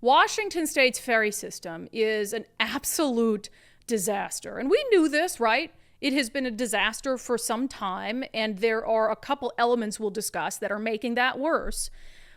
Washington State's ferry system is an absolute disaster. And we knew this, right? It has been a disaster for some time, and there are a couple elements we'll discuss that are making that worse.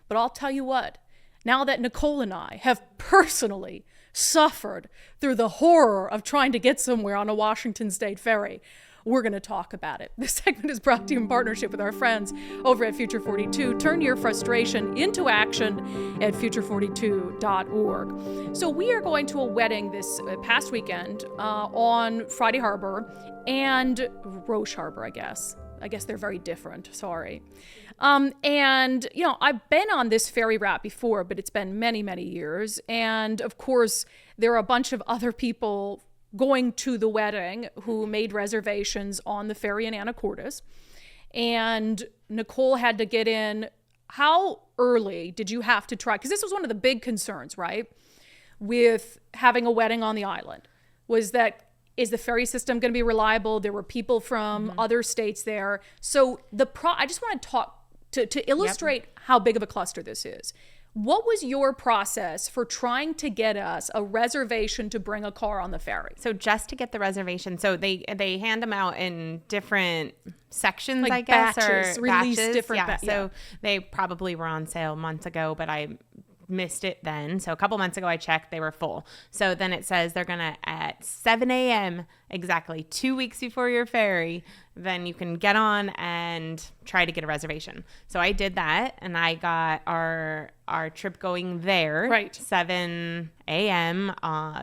But I'll tell you what, now that Nicole and I have personally suffered through the horror of trying to get somewhere on a Washington State ferry, we're going to talk about it. This segment is brought to you in partnership with our friends over at Future 42. Turn your frustration into action at future42.org. So we are going to a wedding this past weekend on Friday Harbor and Roche Harbor, I guess. I guess they're very different. Sorry. And, you know, I've been on this ferry route before, but it's been many, many years. And of course, there are a bunch of other people going to the wedding who made reservations on the ferry in Anacortes. And Nicole had to get in. How early did you have to try? Because this was one of the big concerns, right, with having a wedding on the island, was that, is the ferry system going to be reliable? There were people from other states there. So I just want to talk to illustrate how big of a cluster this is. What was your process for trying to get us a reservation to bring a car on the ferry? So just to get the reservation, so they hand them out in different sections, like I guess, batches, or release batches. different. So they probably were on sale months ago, but I missed it then. So a couple months ago I checked, they were full. So then it says they're gonna at 7 a.m. exactly 2 weeks before your ferry, then you can get on and try to get a reservation. So I did that, and I got our trip going there, right, 7 a.m.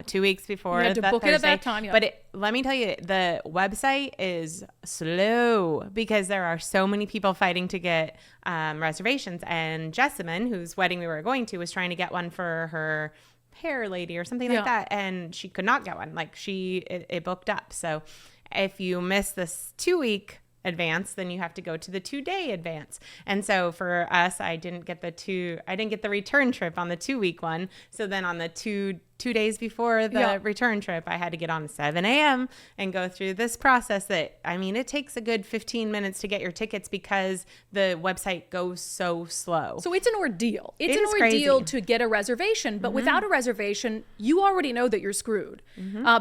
2 weeks before. You had to book Thursday. it at that time. But let me tell you, the website is slow because there are so many people fighting to get reservations. And Jessamine, whose wedding we were going to, was trying to get one for her hair lady or something like that, and she could not get one. Like it booked up. So if you miss this 2 week advance, then you have to go to the 2 day advance. And so for us, I didn't get the return trip on the 2 week one. So then on the two days before the return trip, I had to get on 7 a.m. and go through this process that, I mean, it takes a good 15 minutes to get your tickets because the website goes so slow. So it's an ordeal. It's an ordeal to get a reservation, but without a reservation, you already know that you're screwed.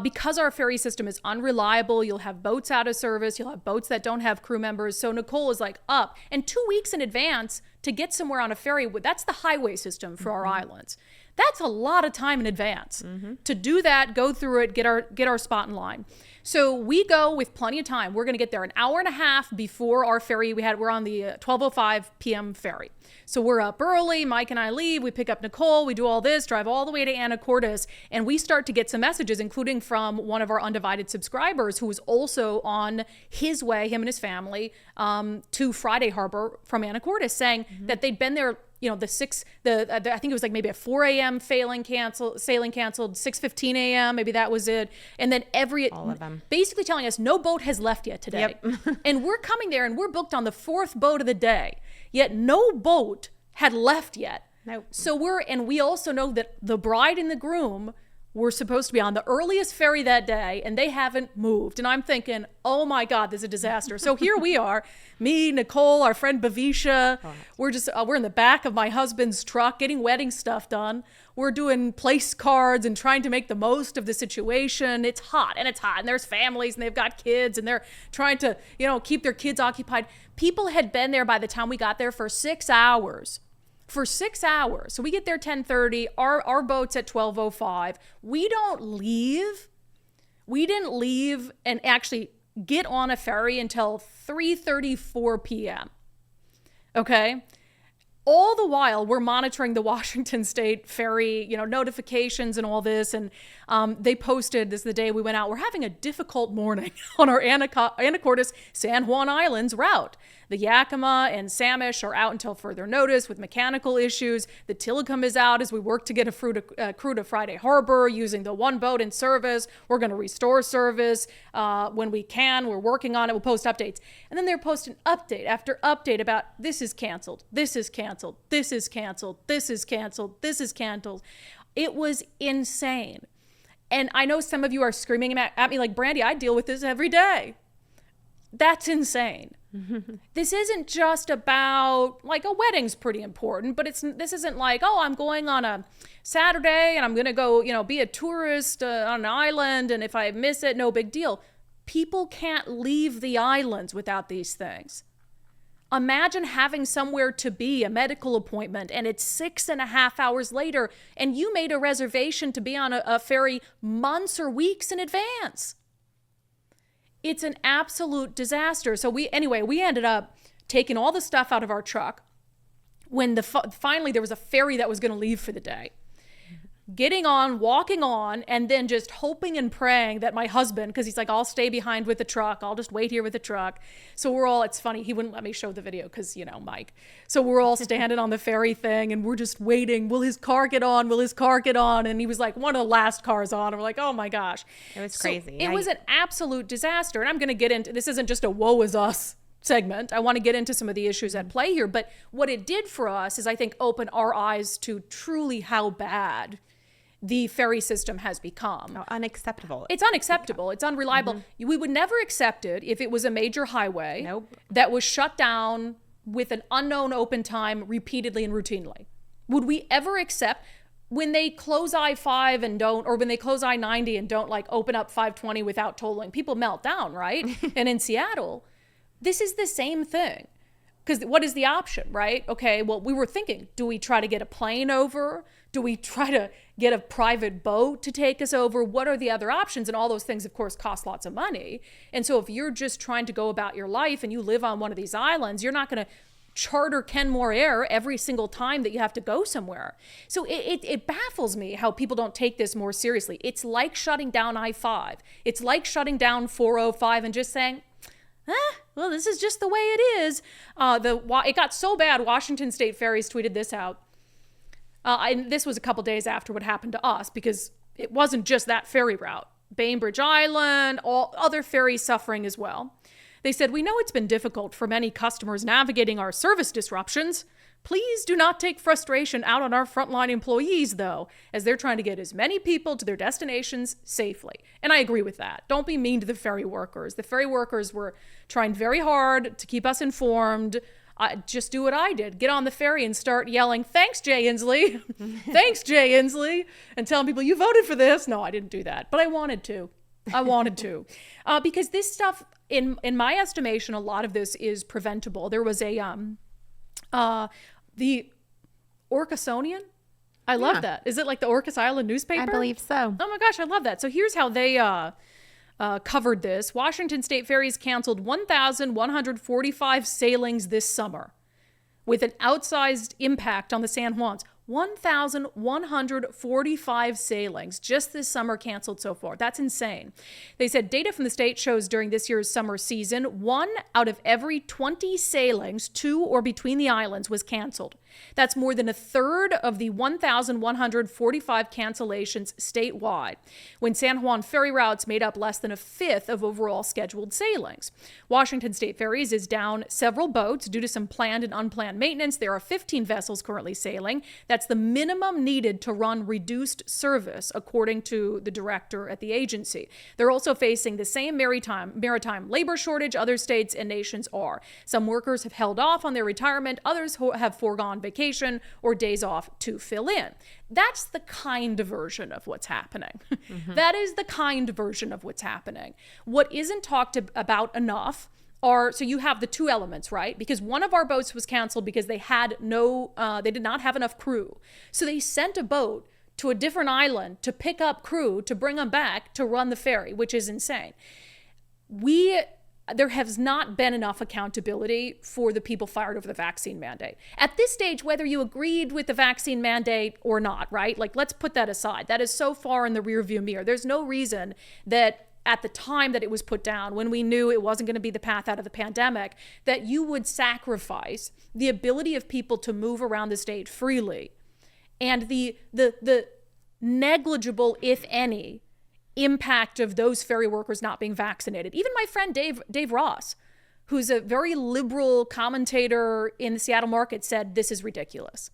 Because our ferry system is unreliable, you'll have boats out of service, you'll have boats that don't have crew members. So Nicole is like up, and 2 weeks in advance to get somewhere on a ferry, that's the highway system for our islands. That's a lot of time in advance to do that, go through it, get our spot in line. So we go with plenty of time. We're going to get there an hour and a half before our ferry. We're on the 12:05 p.m. ferry. So we're up early. Mike and I leave. We pick up Nicole. We do all this, drive all the way to Anacortes, and we start to get some messages, including from one of our unDivided subscribers who was also on his way, him and his family, to Friday Harbor from Anacortes, saying that they'd been there. You know, I think it was like maybe a 4 a.m. sailing canceled, 6:15 a.m. Maybe that was it. And then all of them basically telling us no boat has left yet today. And we're coming there and we're booked on the 4th boat of the day, yet no boat had left yet. Nope. So we also know that the bride and the groom were supposed to be on the earliest ferry that day, and they haven't moved. And I'm thinking, oh my God, this is a disaster. So here we are, me, Nicole, our friend Bavisha. We're in the back of my husband's truck getting wedding stuff done. We're doing place cards and trying to make the most of the situation. It's hot, and there's families, and they've got kids, and they're trying to, keep their kids occupied. People had been there by the time we got there for 6 hours. For 6 hours. So we get there 10:30. Our boat's at 12:05. We didn't leave and actually get on a ferry until 3:34 p.m. Okay? All the while, we're monitoring the Washington State ferry, notifications and all this. And they posted, this is the day we went out, we're having a difficult morning on our Anacortes San Juan Islands route. The Yakima and Samish are out until further notice with mechanical issues. The Tillicum is out as we work to get a crew to Friday Harbor using the one boat in service. We're going to restore service when we can. We're working on it. We'll post updates. And then they're posting update after update about this is canceled, this is canceled, this is canceled, this is canceled, this is canceled. It was insane. And I know some of you are screaming at me like, Brandi, I deal with this every day. That's insane. This isn't just about, like, a wedding's pretty important, but this isn't like, oh, I'm going on a Saturday and I'm going to go, be a tourist on an island, and if I miss it, no big deal. People can't leave the islands without these things. Imagine having somewhere to be, a medical appointment, and it's 6.5 hours later, and you made a reservation to be on a ferry months or weeks in advance. It's an absolute disaster. So we ended up taking all the stuff out of our truck when finally there was a ferry that was going to leave for the day. Getting on, walking on, and then just hoping and praying that my husband, because he's like, I'll stay behind with the truck. I'll just wait here with the truck. So it's funny, he wouldn't let me show the video because, Mike. So we're all standing on the ferry thing and we're just waiting. Will his car get on? Will his car get on? And he was like one of the last cars on. And we're like, oh my gosh. It was crazy. It was an absolute disaster. And I'm going to get into, this isn't just a woe is us segment. I want to get into some of the issues at play here. But what it did for us is, I think, open our eyes to truly how bad the ferry system has become. Oh, unacceptable. It's unacceptable. It's unreliable. We would never accept it if it was a major highway that was shut down with an unknown open time repeatedly and routinely. Would we ever accept when they close I-5 and don't, or when they close I-90 and don't like open up 520 without tolling? People melt down, right? And in Seattle, this is the same thing. Because what is the option, right? Okay, well, we were thinking, do we try to get a plane over? Do we try to get a private boat to take us over? What are the other options? And all those things, of course, cost lots of money. And so if you're just trying to go about your life and you live on one of these islands, you're not going to charter Kenmore Air every single time that you have to go somewhere. So it baffles me how people don't take this more seriously. It's like shutting down I-5. It's like shutting down 405 and just saying, well, this is just the way it is. It got so bad, Washington State Ferries tweeted this out. And this was a couple days after what happened to us, because it wasn't just that ferry route. Bainbridge Island, all other ferries suffering as well. They said, we know it's been difficult for many customers navigating our service disruptions. Please do not take frustration out on our frontline employees, though, as they're trying to get as many people to their destinations safely. And I agree with that. Don't be mean to the ferry workers. The ferry workers were trying very hard to keep us informed. Just do what I did. Get on the ferry and start yelling, thanks, Jay Inslee. Thanks, Jay Inslee. And telling people, you voted for this. No, I didn't do that. But I wanted to. Because this stuff, in my estimation, a lot of this is preventable. There was the Orcasonian. I love that. Is it like the Orcas Island newspaper? I believe so. Oh my gosh, I love that. So here's how they covered this. Washington State Ferries canceled 1,145 sailings this summer, with an outsized impact on the San Juans. 1,145 sailings just this summer canceled so far. That's insane. They said data from the state shows during this year's summer season, 1 out of every 20 sailings to or between the islands was canceled. That's more than a third of the 1,145 cancellations statewide, when San Juan ferry routes made up less than a fifth of overall scheduled sailings. Washington State Ferries is down several boats due to some planned and unplanned maintenance. There are 15 vessels currently sailing. That's the minimum needed to run reduced service, according to the director at the agency. They're also facing the same maritime labor shortage other states and nations are. Some workers have held off on their retirement. Others have foregone vacation or days off to fill in. That's the kind version of what's happening. That is the kind version of what's happening. What isn't talked about enough so you have the two elements, right? Because one of our boats was canceled because they did not have enough crew. So they sent a boat to a different island to pick up crew, to bring them back to run the ferry, which is insane. There has not been enough accountability for the people fired over the vaccine mandate. At this stage, whether you agreed with the vaccine mandate or not, right? Like, let's put that aside. That is so far in the rearview mirror. There's no reason that at the time that it was put down, when we knew it wasn't going to be the path out of the pandemic, that you would sacrifice the ability of people to move around the state freely and the negligible, if any, impact of those ferry workers not being vaccinated. Even my friend Dave Ross, who's a very liberal commentator in the Seattle market, said this is ridiculous.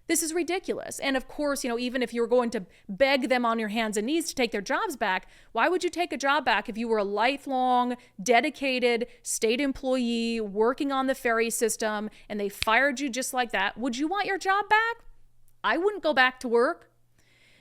This is ridiculous. And of course, even if you're going to beg them on your hands and knees to take their jobs back, why would you take a job back if you were a lifelong, dedicated state employee working on the ferry system and they fired you just like that? Would you want your job back? I wouldn't go back to work.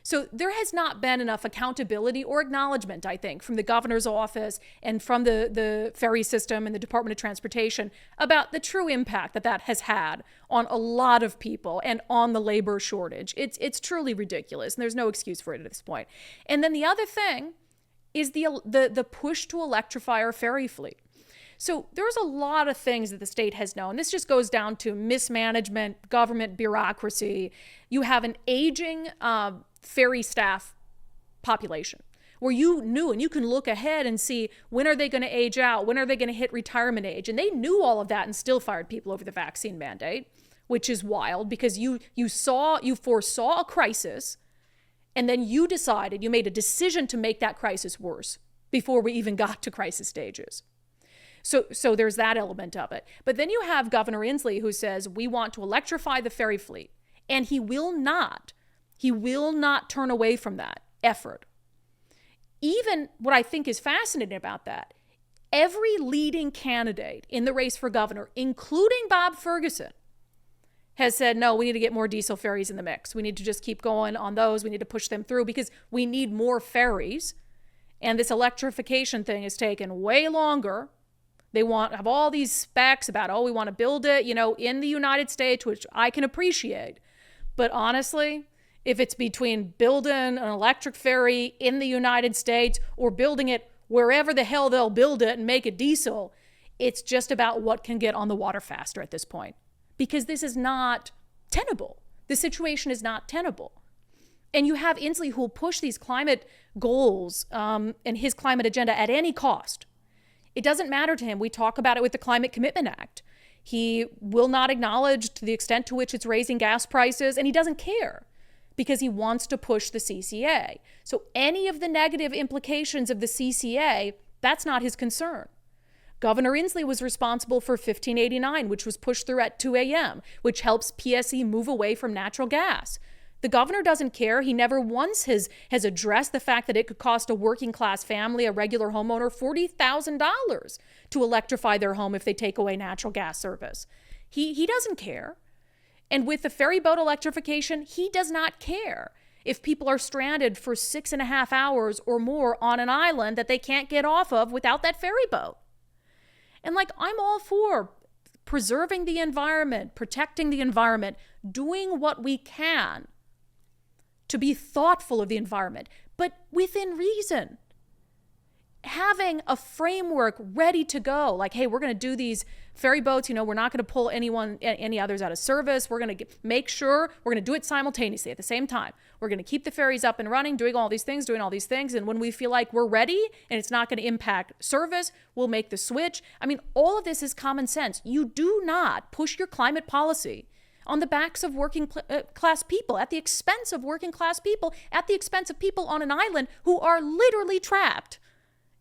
So there has not been enough accountability or acknowledgement, I think, from the governor's office and from the ferry system and the Department of Transportation about the true impact that has had on a lot of people and on the labor shortage. It's truly ridiculous, and there's no excuse for it at this point. And then the other thing is the push to electrify our ferry fleet. So there's a lot of things that the state has known. This just goes down to mismanagement, government bureaucracy. You have an aging ferry staff population where you knew, and you can look ahead and see when are they going to age out, when are they going to hit retirement age, and they knew all of that and still fired people over the vaccine mandate, which is wild because you foresaw a crisis, and then you made a decision to make that crisis worse before we even got to crisis stages. So there's that element of it. But then you have Governor Inslee who says we want to electrify the ferry fleet, and he will not turn away from that effort. Even what I think is fascinating about that, every leading candidate in the race for governor, including Bob Ferguson, has said, no, we need to get more diesel ferries in the mix. We need to just keep going on those. We need to push them through because we need more ferries. And this electrification thing has taken way longer. They have all these specs about, we want to build it, in the United States, which I can appreciate. But honestly, if it's between building an electric ferry in the United States or building it wherever the hell they'll build it and make it diesel, it's just about what can get on the water faster at this point. Because this is not tenable. The situation is not tenable. And you have Inslee who will push these climate goals and his climate agenda at any cost. It doesn't matter to him. We talk about it with the Climate Commitment Act. He will not acknowledge to the extent to which it's raising gas prices, and he doesn't care because he wants to push the CCA. So any of the negative implications of the CCA, that's not his concern. Governor Inslee was responsible for 1589, which was pushed through at 2 a.m., which helps PSE move away from natural gas. The governor doesn't care. He never once has addressed the fact that it could cost a working class family, a regular homeowner, $40,000 to electrify their home if they take away natural gas service. He doesn't care. And with the ferry boat electrification, he does not care if people are stranded for 6.5 hours or more on an island that they can't get off of without that ferry boat. And I'm all for preserving the environment, protecting the environment, doing what we can to be thoughtful of the environment, but within reason. Having a framework ready to go, hey, we're going to do these ferry boats, we're not going to pull any others out of service. We're going to make sure we're going to do it simultaneously at the same time. We're going to keep the ferries up and running, doing all these things. And when we feel like we're ready and it's not going to impact service, we'll make the switch. All of this is common sense. You do not push your climate policy on the backs of working class people, at the expense of working class people, at the expense of people on an island who are literally trapped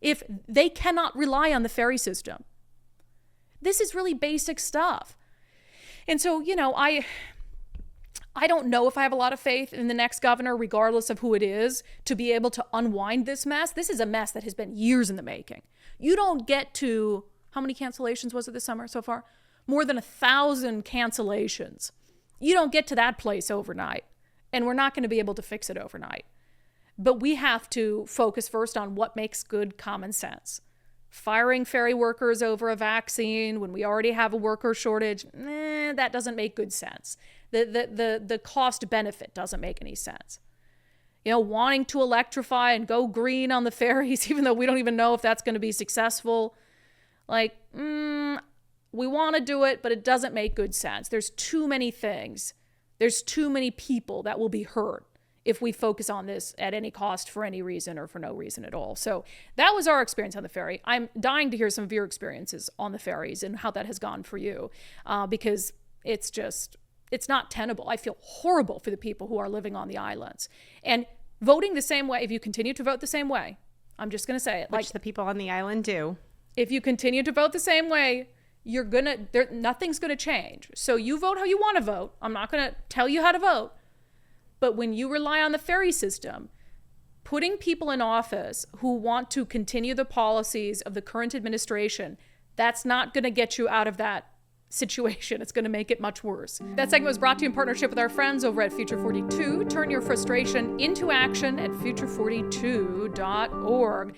if they cannot rely on the ferry system. This is really basic stuff. And so, I don't know if I have a lot of faith in the next governor, regardless of who it is, to be able to unwind this mess. This is a mess that has been years in the making. You don't get to, how many cancellations was it this summer so far? More than 1,000 cancellations. You don't get to that place overnight, and we're not going to be able to fix it overnight. But we have to focus first on what makes good common sense. Firing ferry workers over a vaccine when we already have a worker shortage, that doesn't make good sense. The cost benefit doesn't make any sense. Wanting to electrify and go green on the ferries, even though we don't even know if that's going to be successful, we want to do it, but it doesn't make good sense. There's too many things. There's too many people that will be hurt if we focus on this at any cost for any reason or for no reason at all. So that was our experience on the ferry. I'm dying to hear some of your experiences on the ferries and how that has gone for you, because it's not tenable. I feel horrible for the people who are living on the islands. And voting the same way, if you continue to vote the same way, I'm just going to say it. Which the people on the island do. If you continue to vote the same way, nothing's gonna change. So you vote how you want to vote. I'm not gonna tell you how to vote. But when you rely on the ferry system, putting people in office who want to continue the policies of the current administration, that's not gonna get you out of that situation. It's going to make it much worse. That segment was brought to you in partnership with our friends over at Future 42. Turn your frustration into action at future42.org.